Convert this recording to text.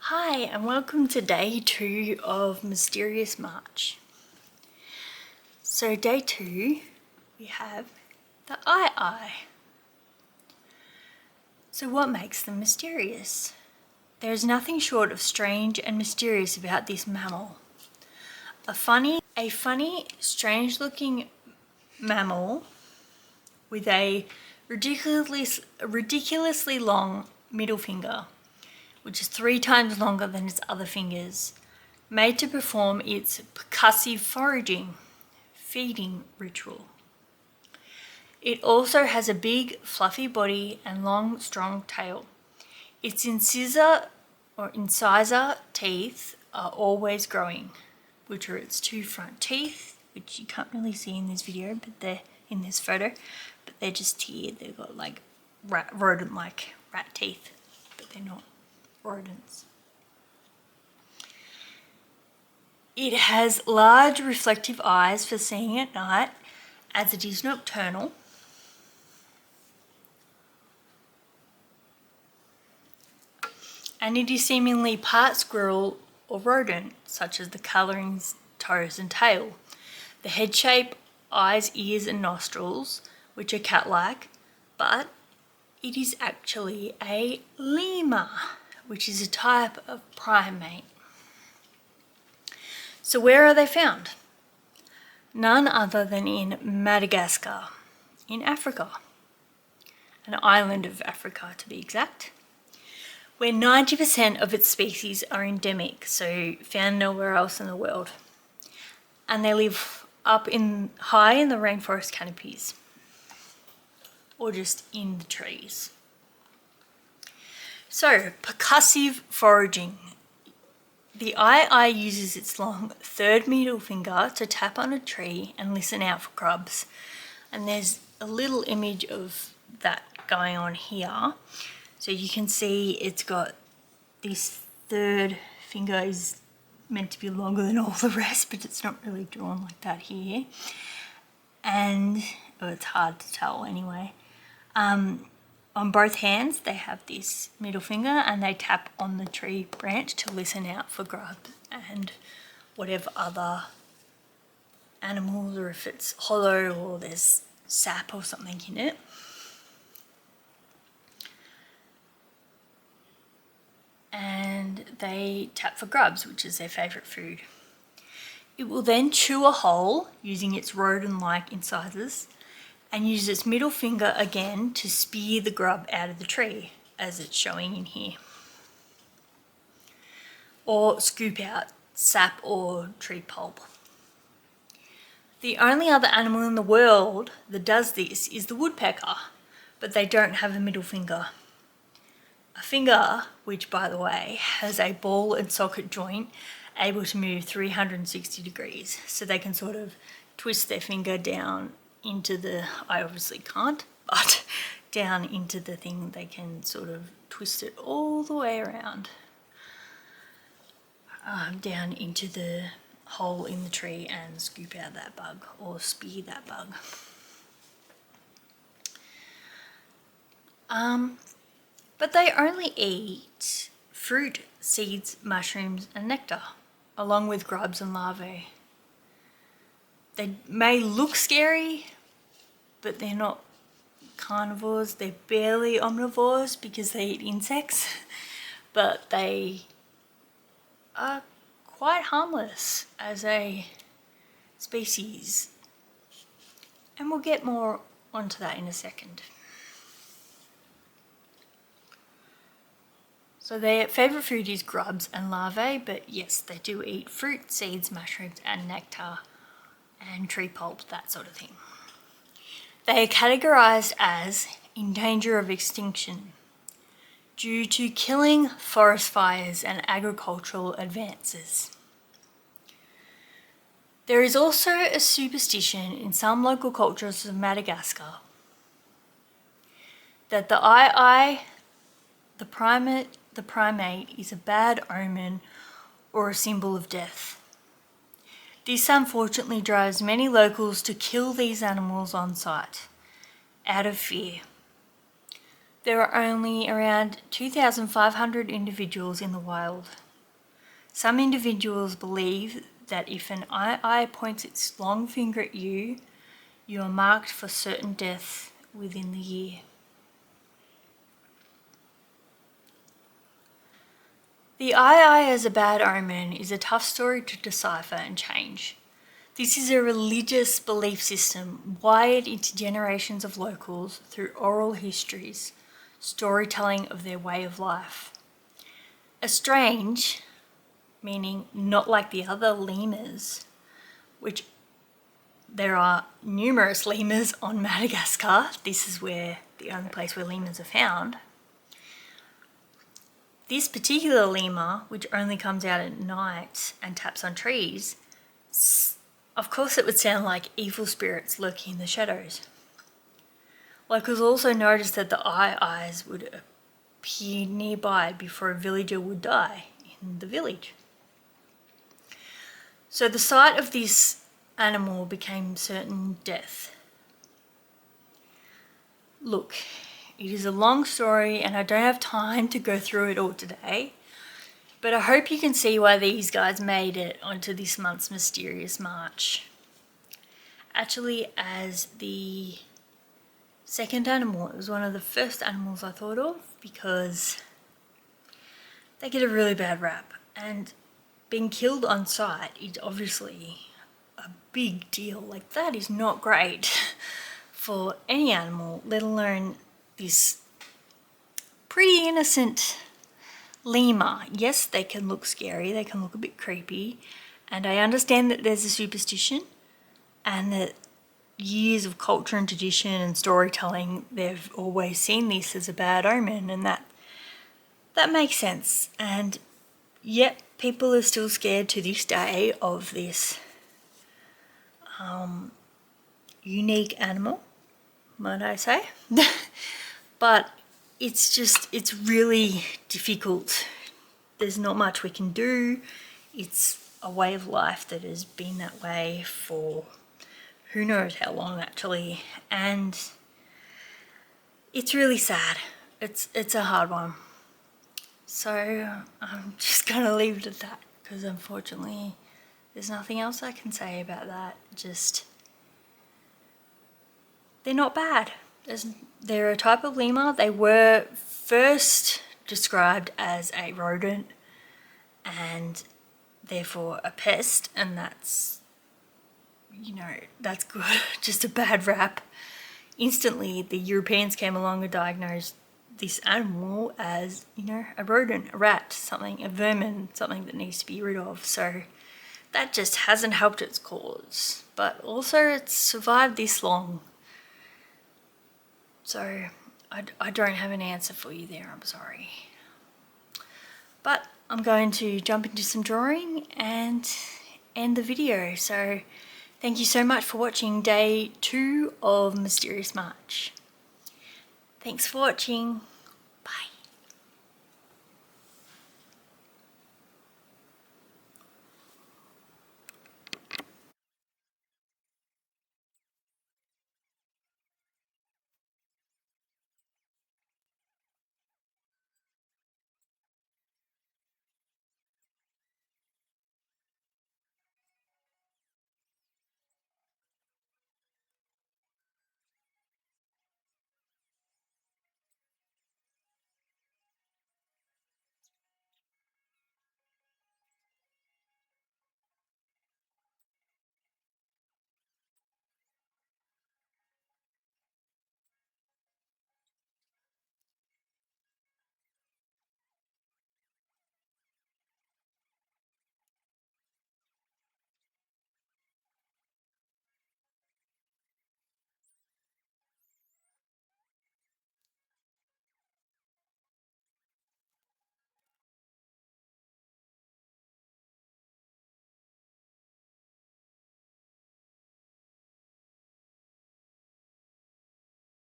Hi and welcome to day 2 of Mysterious March. So day 2 we have the eye. So what makes them mysterious? There is nothing short of strange and mysterious about this mammal. A funny, strange looking mammal with a ridiculously long middle finger, which is 3 times longer than its other fingers, made to perform its percussive feeding ritual. It also has a big, fluffy body and long, strong tail. Its incisor teeth are always growing, which are its 2 front teeth, which you can't really see in this video, but they're in this photo, but they're just here. They've got like rodent-like rat teeth, but they're not rodents. It has large reflective eyes for seeing at night, as it is nocturnal. And it is seemingly part squirrel or rodent, such as the colourings, toes and tail. The head shape, eyes, ears and nostrils, which are cat-like, but it is actually a lemur, which is a type of primate. So where are they found? None other than in Madagascar, in Africa, an island of Africa to be exact, where 90% of its species are endemic, so found nowhere else in the world. And they live up high in the rainforest canopies, or just in the trees. So, percussive foraging. The eye uses its long 3rd middle finger to tap on a tree and listen out for grubs. And there's a little image of that going on here. So you can see it's got this 3rd finger is meant to be longer than all the rest, but it's not really drawn like that here. And it's hard to tell anyway. On both hands they have this middle finger and they tap on the tree branch to listen out for grubs and whatever other animals, or if it's hollow or there's sap or something in it. And they tap for grubs, which is their favourite food. It will then chew a hole using its rodent-like incisors and use its middle finger again to spear the grub out of the tree, as it's showing in here. Or scoop out sap or tree pulp. The only other animal in the world that does this is the woodpecker, but they don't have a middle finger. A finger, which by the way has a ball and socket joint able to move 360 degrees, so they can sort of twist their finger down into the, I obviously can't, but down into the thing, they can sort of twist it all the way around, down into the hole in the tree and scoop out that bug or spear that bug. But they only eat fruit, seeds, mushrooms and nectar, along with grubs and larvae. They may look scary, but they're not carnivores. They're barely omnivores because they eat insects, but they are quite harmless as a species. And we'll get more onto that in a second. So their favourite food is grubs and larvae, but yes, they do eat fruit, seeds, mushrooms and nectar and tree pulp, that sort of thing. They are categorised as in danger of extinction due to killing, forest fires and agricultural advances. There is also a superstition in some local cultures of Madagascar that the the primate is a bad omen or a symbol of death. This unfortunately drives many locals to kill these animals on sight, out of fear. there are only around 2,500 individuals in the wild. Some individuals believe that if an eye points its long finger at you, you are marked for certain death within the year. The eye as a bad omen is a tough story to decipher and change. This is a religious belief system wired into generations of locals through oral histories, storytelling of their way of life. Estrange, meaning not like the other lemurs, which there are numerous lemurs on Madagascar. This is the only place where lemurs are found. This particular lemur, which only comes out at night and taps on trees, of course it would sound like evil spirits lurking in the shadows. Locals also noticed that the eyes would appear nearby before a villager would die in the village. So the sight of this animal became certain death. Look, it is a long story and I don't have time to go through it all today, but I hope you can see why these guys made it onto this month's Mysterious March. Actually, as the second animal, it was one of the first animals I thought of because they get a really bad rap, and being killed on sight is obviously a big deal. Like, that is not great for any animal, let alone this pretty innocent lemur. Yes, they can look scary, they can look a bit creepy, and I understand that there's a superstition and that years of culture and tradition and storytelling, they've always seen this as a bad omen, and that makes sense. And yet people are still scared to this day of this unique animal, might I say. But it's really difficult. There's not much we can do. It's a way of life that has been that way for who knows how long, actually, and it's really sad. It's a hard one. So I'm just gonna leave it at that, because unfortunately there's nothing else I can say about that. Just, they're not bad. They're a type of lemur. They were first described as a rodent and therefore a pest, and that's, that's good. Just a bad rap. Instantly the Europeans came along and diagnosed this animal as, a rodent, a rat, a vermin, something that needs to be rid of. So that just hasn't helped its cause. But also it's survived this long. So I don't have an answer for you there, I'm sorry. But I'm going to jump into some drawing and end the video. So thank you so much for watching day 2 of Mysterious March. Thanks for watching.